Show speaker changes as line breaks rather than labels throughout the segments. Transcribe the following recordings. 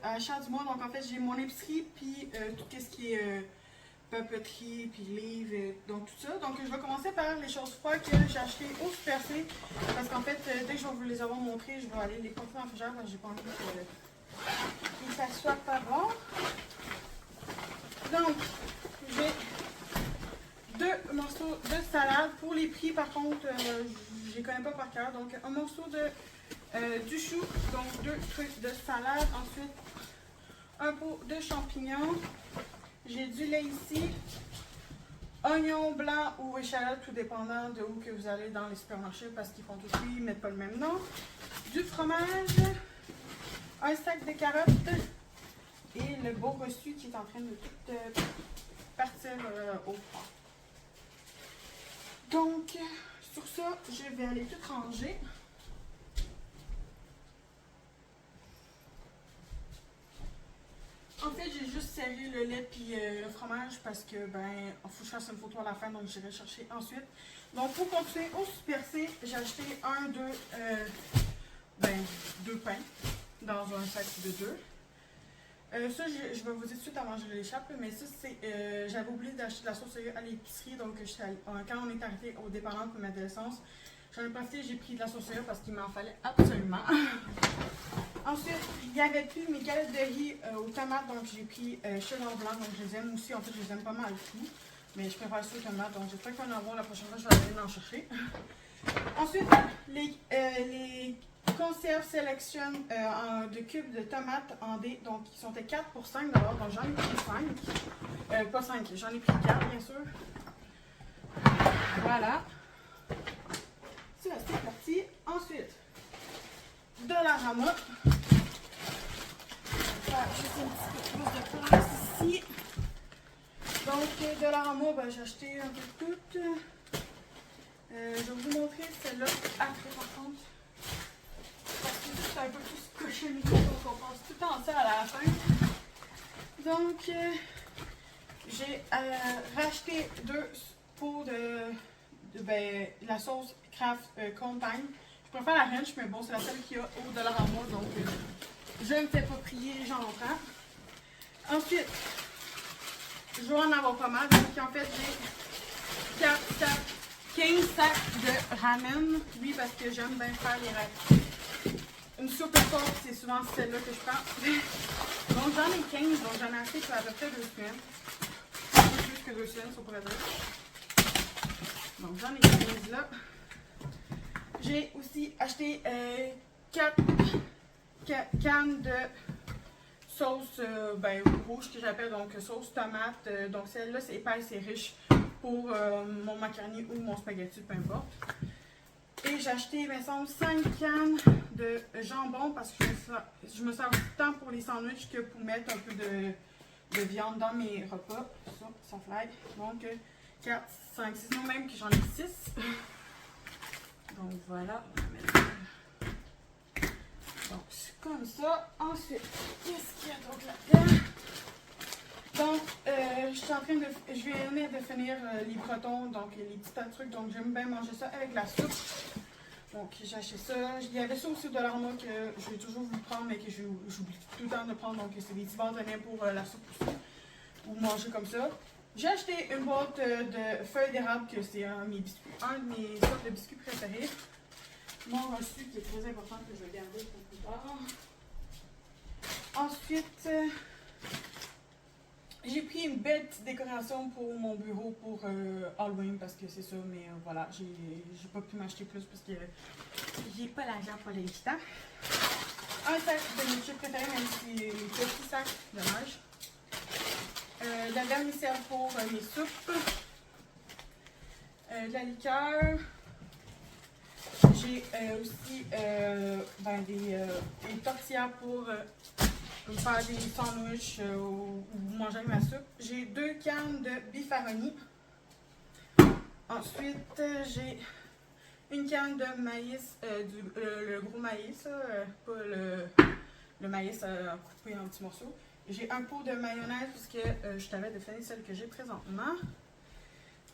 achat du mois. Donc en fait, j'ai mon épicerie, puis tout ce qui est papeterie, puis livres, donc tout ça. Donc je vais commencer par les choses froides que j'ai achetées au Super C. Parce qu'en fait, dès que je vais vous les avoir montrées, je vais aller les porter dans le frigidaire parce que j'ai pas envie que ça soit pas bon. Donc, j'ai 2 morceaux de salade. Pour les prix, par contre, je les connais pas par cœur. Donc, un morceau de du chou, donc 2 trucs de salade. Ensuite, un pot de champignons. J'ai du lait ici. Oignons blancs ou échalotes, tout dépendant de où que vous allez dans les supermarchés parce qu'ils font tous ils mettent pas le même nom. Du fromage. Un sac de carottes. Et le beau reçu qui est en train de tout partir au froid. Donc, sur ça, je vais aller tout ranger. En fait, j'ai juste serré le lait et le fromage parce que, ben, il faut que je fasse une photo à la fin, donc j'irai chercher ensuite. Donc, pour continuer au Super C, j'ai acheté deux pains dans un sac de 2. Ça, je vais vous dire tout de suite avant que je l'échappe, mais ça, c'est. J'avais oublié d'acheter de la sauce soya à l'épicerie, donc quand on est arrêté au dépanneur pour mettre de l'essence, j'en ai profité, j'ai pris de la sauce soya parce qu'il m'en fallait absolument. Ensuite, il n'y avait plus mes galettes de riz aux tomates, donc j'ai pris cheddar blanc, donc je les aime aussi. En fait, je les aime pas mal tout, mais je préfère ça aux tomates, donc j'espère qu'on va en avoir la prochaine fois, je vais aller en chercher. Ensuite, les conserves Selection de cubes de tomates en dés, donc ils sont à 4 pour 5 $, donc j'en ai pris 5. Pas 5, j'en ai pris 4 bien sûr. Voilà. Ça, c'est parti. Ensuite, Dollarama. Juste un petit peu plus de place ici. Donc, Dollarama, ben, j'ai acheté un peu toutes. Je vais vous montrer celle-là après par contre. Parce que c'est un peu plus cochonnerie, donc on passe tout le temps ça à la fin. Donc, j'ai racheté 2 pots de la sauce Kraft Compagne. Je préfère la ranch, mais bon, c'est la seule qu'il y a au Dollarama, donc je ne me fais pas prier, j'en prends. Ensuite, je vais en avoir pas mal. Donc, en fait, j'ai 15 sacs de ramen. Oui, parce que j'aime bien faire les ramen. Une soupe forte, c'est souvent celle-là que je prends. Donc, j'en ai 15, donc j'en ai assez pour à peu près 2 semaines. Un peu plus que 2 semaines, ça pourrait dire. Donc, j'en ai 15 là. J'ai aussi acheté 4 cannes de sauce rouge que j'appelle donc sauce tomate. Donc celle-là c'est épaisse et riche pour mon macaroni ou mon spaghetti, peu importe. Et j'ai acheté, il me semble, 5 cannes de jambon parce que je me sers tant pour les sandwichs que pour mettre un peu de viande dans mes repas. Ça fly. Donc 4, 5, 6, non même que j'en ai 6. Donc voilà. Donc c'est comme ça. Ensuite, qu'est-ce qu'il y a donc là-dedans? Donc, je viens de finir les crotons, donc les petits tas de trucs. Donc j'aime bien manger ça avec la soupe. Donc j'ai acheté ça. Il y avait ça aussi au Dollarama que je vais toujours vous prendre, mais que j'oublie tout le temps de prendre. Donc c'est des petits bâtonnets pour la soupe aussi. Ou manger comme ça. J'ai acheté une boîte de feuilles d'érable, que c'est un de mes sortes de biscuits préférés. Mon reçu qui est très important que je vais garder pour plus tard. Ensuite, j'ai pris une belle petite décoration pour mon bureau pour Halloween parce que c'est ça, mais voilà, j'ai pas pu m'acheter plus parce que j'ai pas l'argent pour les visitants. Un sac de mes chips préférés, même si c'est les petits sacs de neige. De la vermicelle pour mes soupes. De la liqueur. J'ai aussi des tortillas pour faire des sandwichs ou manger ma soupe. J'ai 2 cannes de bifaroni. Ensuite, j'ai une canne de maïs, le gros maïs, pas le maïs coupé en petits morceaux. J'ai un pot de mayonnaise parce que je t'avais défini celle que j'ai présentement.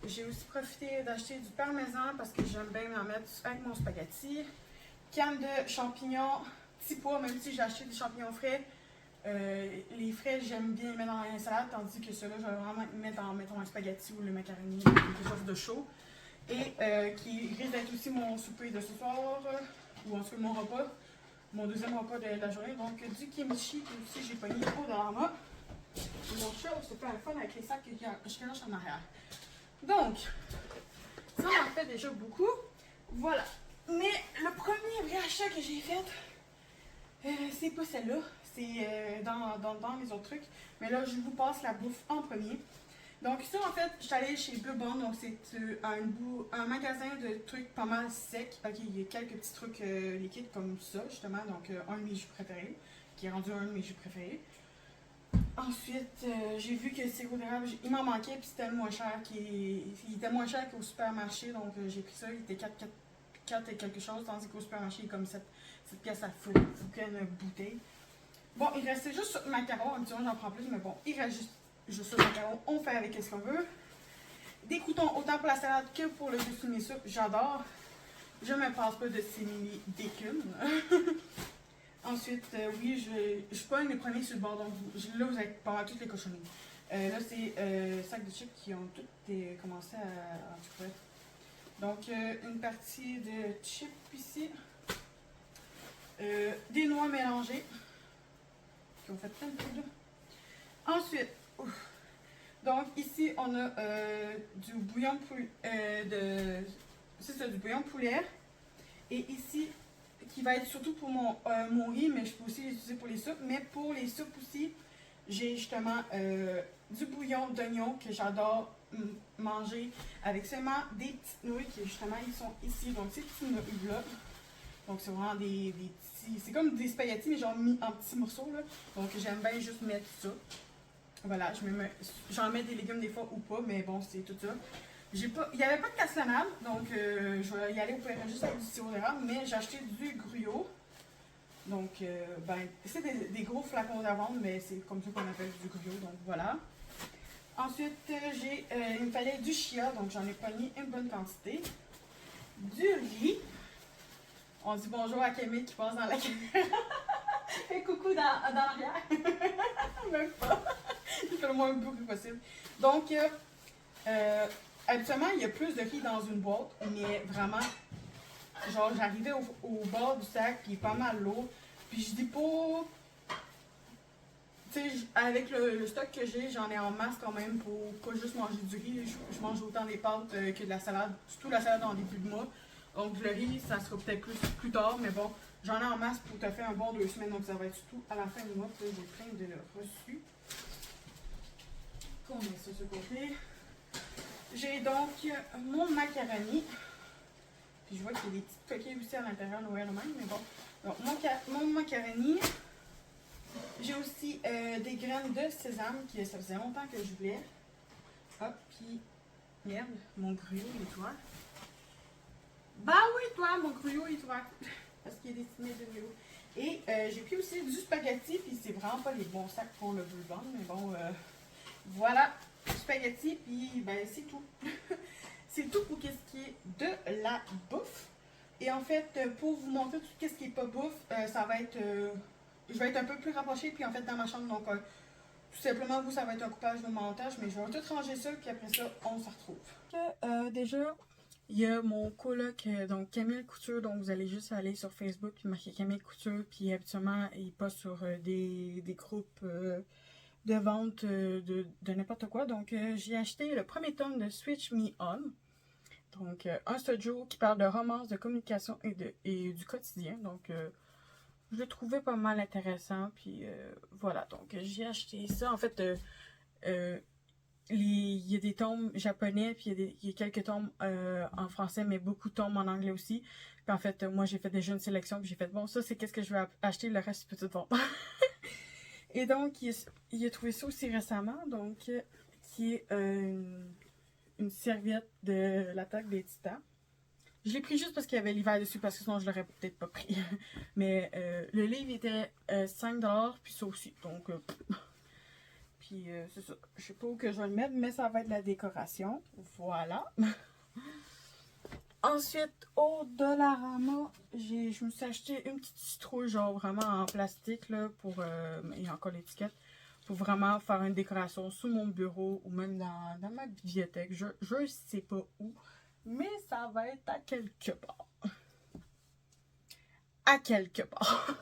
J'ai aussi profité d'acheter du parmesan parce que j'aime bien m'en mettre avec mon spaghetti. Canne de champignons, petit pois, même si j'ai acheté des champignons frais. Les frais, j'aime bien les mettre dans la salade, tandis que ceux-là, je vais vraiment les mettre dans, mettons, un spaghetti ou le macaroni, quelque chose de chaud. Et qui risque d'être aussi mon souper de ce soir, ou en tout cas mon repas, mon deuxième repas de la journée. Donc du kimchi, puis aussi j'ai pogné au Dollarama. Mon chat se fait un fun avec les sacs que je cache en arrière. Donc, ça en fait déjà beaucoup. Voilà. Mais le premier vrai achat que j'ai fait, c'est pas celle-là. C'est dans les autres trucs. Mais là, je vous passe la bouffe en premier. Donc ça, en fait, je suis allée chez Bourbon. Donc c'est un magasin de trucs pas mal secs. Ok, il y a quelques petits trucs liquides comme ça, justement. Donc un de mes jus préférés, qui est rendu un de mes jus préférés. Ensuite, j'ai vu que le sirop d'érable, il m'en manquait, puis c'était moins cher. Il était moins cher qu'au supermarché, donc j'ai pris ça. Il était 4 et quelque chose, tandis qu'au supermarché, il est comme 7 pièces à foutre une bouteille. Bon, il restait juste sur le macaron. Habituellement, j'en prends plus, mais bon, il reste juste sur le macaron. On fait avec ce qu'on veut. Des croutons, autant pour la salade que pour le dessus de mes soupes, j'adore. Je ne me passe pas de simili d'écume. Ensuite, oui, je pogne les premiers sur le bord. Donc, là, vous avez pas mal toutes les cochonneries. Là, c'est sacs de chips qui ont toutes commencé à en tout. Donc, une partie de chips ici. Des noix mélangées. Qui ont fait plein de trucs. Ensuite, donc ici, on a du bouillon de poulet. C'est ça, du bouillon de poulet. Et ici, qui va être surtout pour mon riz, mais je peux aussi l'utiliser pour les soupes. Mais pour les soupes aussi, j'ai justement du bouillon d'oignon que j'adore manger avec seulement des petites nouilles qui justement ils sont ici. Donc ces petites nouilles-là, donc c'est vraiment des petits, c'est comme des spaghettis mais genre mis en petits morceaux là. Donc j'aime bien juste mettre ça. Voilà, j'en mets des légumes des fois ou pas, mais bon c'est tout ça. Il n'y avait pas de cassonade, donc je vais y aller au pire juste avec du sirop d'érable, mais j'ai acheté du gruyot. Donc, c'est des gros flacons d'avant, mais c'est comme ça qu'on appelle du gruyot, donc voilà. Ensuite, il me fallait du chia, donc j'en ai pogné une bonne quantité. Du riz. On dit bonjour à Camille qui passe dans la caméra. Et coucou dans l'arrière. Même pas. Je fais le moins de bruit possible. Donc, habituellement, il y a plus de riz dans une boîte, mais vraiment, genre, j'arrivais au bord du sac, puis pas mal lourd. Puis je dis pas. Tu sais, avec le stock que j'ai, j'en ai en masse quand même pour pas juste manger du riz. Je mange autant des pâtes que de la salade, surtout la salade en début de mois. Donc le riz, ça sera peut-être plus tard, mais bon, j'en ai en masse pour te faire un bon 2 semaines, donc ça va être surtout à la fin du mois. Puis là, j'ai plein de reçus. On met ça sur le côté. J'ai donc mon macaroni. Puis je vois qu'il y a des petites coquilles aussi à l'intérieur, Noël même, mais bon. Donc mon macaroni. J'ai aussi des graines de sésame, qui ça faisait longtemps que je voulais. Hop, puis merde, mon gruyot il est ouvert. Bah oui, toi, mon gruyot il est ouvert. Parce qu'il est destiné de gruyot. Et j'ai pris aussi du spaghetti, puis c'est vraiment pas les bons sacs pour le bourbon, mais bon, voilà, spaghetti, puis ben c'est tout. C'est tout pour ce qui est de la bouffe. Et en fait, pour vous montrer tout ce qui est pas bouffe, ça va être... je vais être un peu plus rapprochée, puis en fait dans ma chambre, donc tout simplement, vous, ça va être un coupage de montage, mais je vais tout ranger ça, puis après ça, on se retrouve. Déjà, il y a mon coloc, donc Camille Couture, donc vous allez juste aller sur Facebook, puis marquer Camille Couture, puis habituellement, il poste sur des groupes de vente de n'importe quoi. Donc, j'ai acheté le premier tome de Switch Me On. Donc, un studio qui parle de romance, de communication et du quotidien. Donc, je le trouvais pas mal intéressant. Puis, voilà. Donc, j'ai acheté ça. En fait, il y a des tomes japonais, puis il y a quelques tomes en français, mais beaucoup de tomes en anglais aussi. Puis, en fait, moi, j'ai fait déjà une sélection. Puis, j'ai fait, bon, ça, c'est qu'est-ce que je vais acheter. Le reste, c'est petite vente. Et donc, il a trouvé ça aussi récemment. Donc, qui est une serviette de l'attaque des titans. Je l'ai pris juste parce qu'il y avait l'hiver dessus, parce que sinon je l'aurais peut-être pas pris. Mais le livre était 5$, puis ça aussi. Donc, puis c'est ça. Je sais pas où que je vais le mettre, mais ça va être la décoration. Voilà. Ensuite, au Dollarama, je me suis acheté une petite citrouille, genre vraiment en plastique, là, pour, il y a encore l'étiquette, pour vraiment faire une décoration sous mon bureau ou même dans ma bibliothèque. Je sais pas où, mais ça va être à quelque part. À quelque part.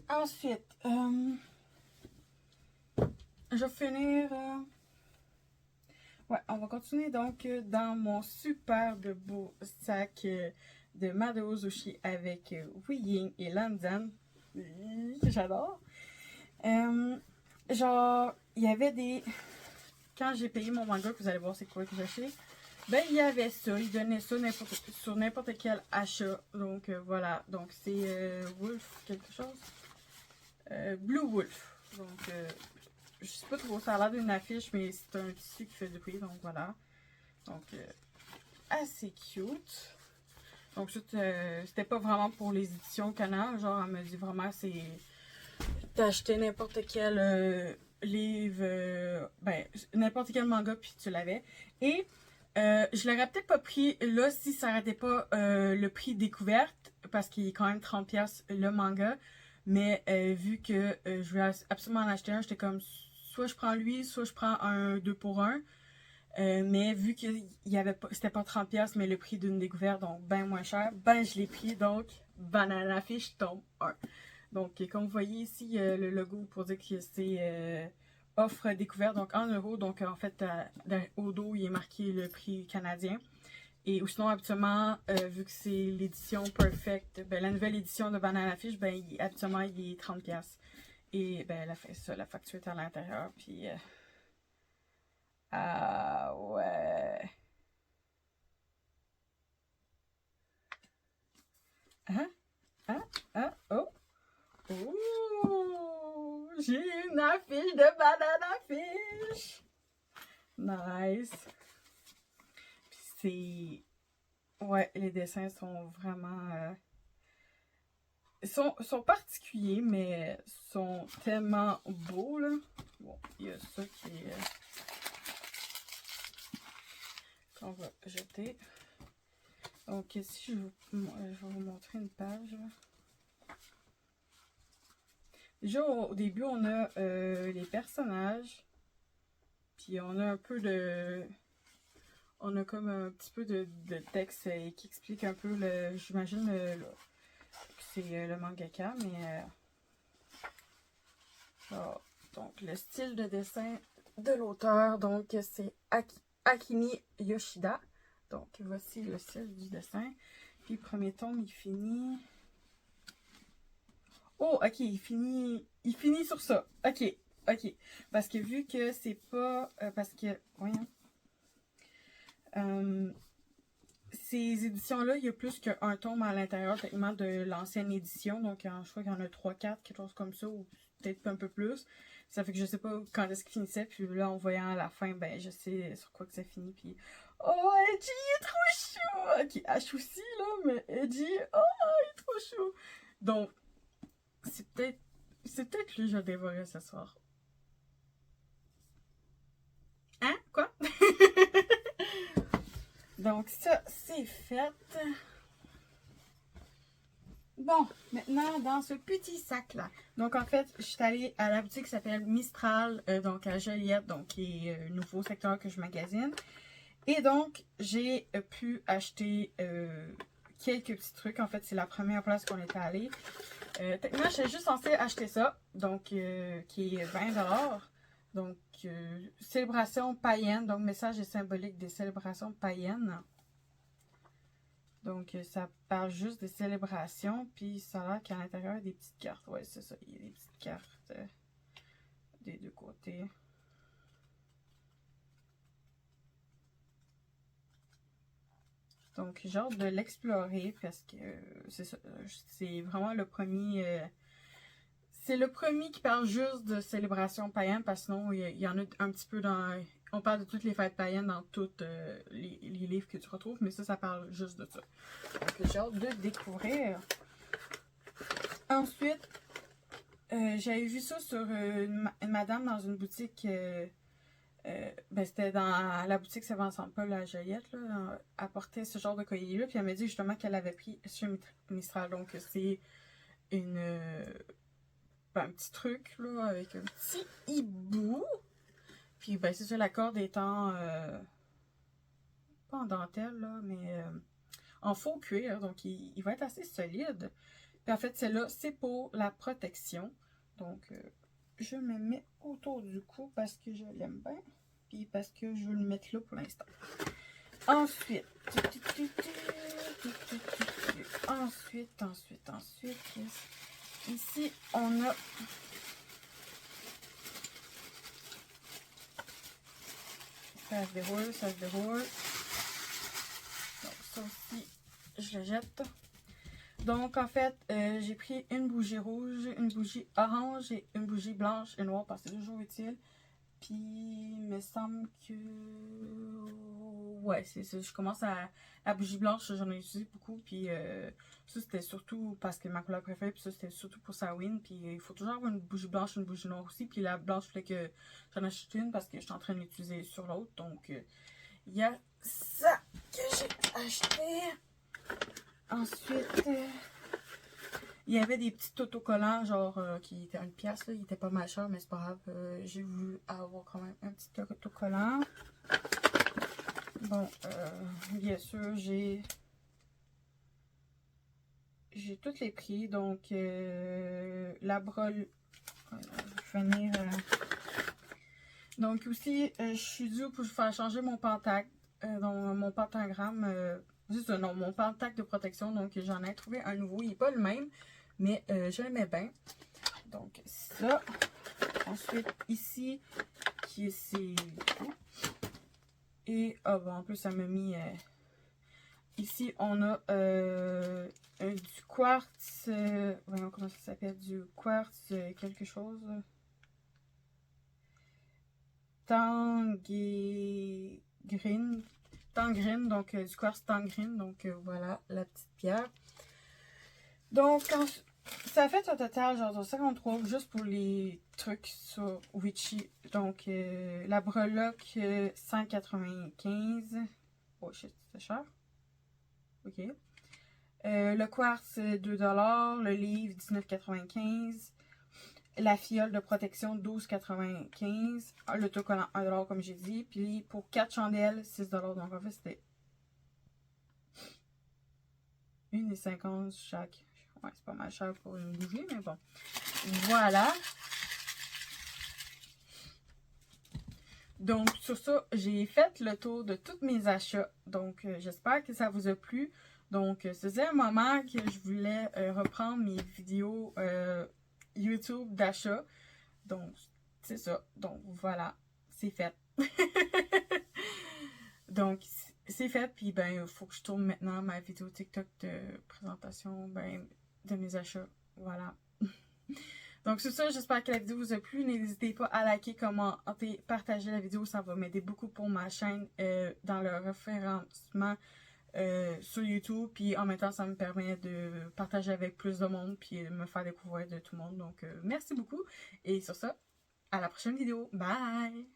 Ensuite, je vais finir... ouais, on va continuer donc dans mon super de beau sac de Madeo Sushi avec Wiying et Landan. J'adore. Genre, il y avait des... Quand j'ai payé mon manga, que vous allez voir c'est quoi que j'ai acheté, ben il y avait ça. Ils donnaient ça sur n'importe quel achat. Donc voilà. Donc c'est Wolf quelque chose. Blue Wolf. Donc je sais pas trop, ça a l'air d'une affiche, mais c'est un tissu qui fait du prix, donc voilà. Donc, assez cute. Donc, c'était pas vraiment pour les éditions Canal, genre, elle me dit vraiment, c'est d'acheter n'importe quel livre, ben, n'importe quel manga, puis tu l'avais. Et je l'aurais peut-être pas pris là si ça n'arrêtait pas le prix découverte, parce qu'il est quand même 30$ le manga. Mais vu que je voulais absolument en acheter un, j'étais comme soit je prends lui, soit je prends un 2 pour 1. Mais vu qu'il y avait pas, c'était pas 30$, mais le prix d'une découverte, donc ben moins cher, ben je l'ai pris, donc banana fiche tombe 1. Donc comme vous voyez ici, le logo pour dire que c'est offre découverte, donc en euros, donc en fait au dos il est marqué le prix canadien. Et ou sinon habituellement, vu que c'est l'édition Perfect, ben la nouvelle édition de Banana Fish, ben habituellement il est 30$. Et ben elle a fait ça, la facture est à l'intérieur, puis ah ouais. Hein? Hein? Hein? Oh! Ouh! J'ai une affiche de Banana Fish! Nice! Puis c'est... Ouais, les dessins sont vraiment... sont particuliers, mais sont tellement beaux, là. Bon, il y a ça qui est... qu'on va jeter. Donc ici, je vais vous montrer une page. Déjà, au début, on a les personnages. Puis on a un peu de... On a comme un petit peu de texte qui explique un peu le... J'imagine que c'est le mangaka, mais... Oh, donc, le style de dessin de l'auteur, donc c'est Akimi Yoshida. Donc, voici le style du dessin. Puis, premier tome, il finit... Oh, ok, il finit sur ça. Ok, ok. Parce que vu que c'est pas... parce que... Voyons. Ces éditions-là, il y a plus qu'un tome à l'intérieur, techniquement, de l'ancienne édition. Donc, je crois qu'il y en a 3-4, quelque chose comme ça, ou peut-être un peu plus. Ça fait que je sais pas quand est-ce qu'il finissait. Puis là, en voyant à la fin, ben, je sais sur quoi que ça finit. Puis, oh, Edgy, il est trop chou! Ok, H aussi, là, mais Edgy, oh, il est trop chou! Donc, c'est peut-être lui que je vais dévorer ce soir. Hein? Quoi? Donc, ça, c'est fait. Bon, maintenant, dans ce petit sac-là. Donc, en fait, je suis allée à la boutique qui s'appelle Mistral, donc à Joliette, donc qui est un nouveau secteur que je magasine. Et donc, j'ai pu acheter quelques petits trucs. En fait, c'est la première place qu'on était allé. Techniquement, j'étais juste censée acheter ça, donc qui est 20$. Donc, célébration païenne, donc message est symbolique des célébrations païennes. Donc, ça parle juste des célébrations, puis ça a l'air qu'à l'intérieur, il y a des petites cartes. Ouais, c'est ça, il y a des petites cartes des deux côtés. Donc, j'ai hâte de l'explorer parce que c'est ça, c'est vraiment le premier... c'est le premier qui parle juste de célébration païenne, parce que sinon, il y en a un petit peu dans... On parle de toutes les fêtes païennes dans tous les livres que tu retrouves, mais ça parle juste de ça. Donc, j'ai hâte de découvrir. Ensuite, j'avais vu ça sur une madame dans une boutique Ben, c'était dans la boutique Saint-Vincent-Paul à Joliette, là, elle portait ce genre de collier-là, puis elle m'a dit justement qu'elle avait pris chez Mistral, donc c'est une, ben, un petit truc, là, avec un petit hibou, puis ben c'est ça, la corde étant, pas en dentelle, là, mais en faux cuir, donc il va être assez solide, puis en fait, celle-là, c'est pour la protection, donc je me mets autour du cou parce que je l'aime bien. Puis parce que je veux le mettre là pour l'instant. Ensuite, ici, on a ça se déroule, ça se déroule. Donc, ça aussi, je le jette. Donc, en fait, j'ai pris une bougie rouge, une bougie orange et une bougie blanche et noire parce que c'est toujours utile. Puis, il me semble que... Ouais, c'est ça. Je commence à... La bougie blanche, j'en ai utilisé beaucoup. Puis, ça, c'était surtout parce que ma couleur préférée. Puis ça, c'était surtout pour Samhain. Puis, il faut toujours avoir une bougie blanche et une bougie noire aussi. Puis, la blanche, je voulais que j'en achète une parce que je suis en train de l'utiliser sur l'autre. Donc, il y a ça que j'ai acheté. Ensuite... il y avait des petits autocollants, genre, qui étaient à 1$, là. Il était pas mal cher, mais c'est pas grave. J'ai voulu avoir quand même un petit autocollant. Bon, bien sûr, j'ai tous les prix. Donc, la brole, je vais finir. Donc, aussi, je suis due pour faire changer mon pentacle, donc mon pentagramme. Juste, non, mon pentacle de protection. Donc, j'en ai trouvé un nouveau. Il n'est pas le même. Mais je l'aimais bien. Donc, ça. Ensuite, ici, qui est c'est tout. Et, bon, en plus, ça m'a mis... ici, on a du quartz. Voyons comment ça s'appelle. Du quartz quelque chose. Tangrine. Tangrine, donc du quartz tangrine. Donc, voilà, la petite pierre. Donc, ça fait un total genre 53 juste pour les trucs sur Witchy. Donc, la breloque 195. Oh shit, c'est cher. Ok. Le quartz 2$. Le livre 19,95. La fiole de protection 12,95. L'autocollant 1$ comme j'ai dit. Puis pour 4 chandelles 6$. Donc en fait c'était 1,50 chaque. Ouais, c'est pas mal cher pour une bougie, mais bon. Voilà. Donc, sur ça, j'ai fait le tour de tous mes achats. Donc, j'espère que ça vous a plu. Donc, ce faisait un moment que je voulais reprendre mes vidéos YouTube d'achat. Donc, c'est ça. Donc, voilà. C'est fait. Donc, c'est fait. Puis, ben, il faut que je tourne maintenant ma vidéo TikTok de présentation, ben, de mes achats. Voilà. Donc, c'est ça. J'espère que la vidéo vous a plu. N'hésitez pas à liker, commenter, partager la vidéo. Ça va m'aider beaucoup pour ma chaîne dans le référencement sur YouTube. Puis, en même temps, ça me permet de partager avec plus de monde. Puis, de me faire découvrir de tout le monde. Donc, merci beaucoup. Et sur ça, à la prochaine vidéo. Bye!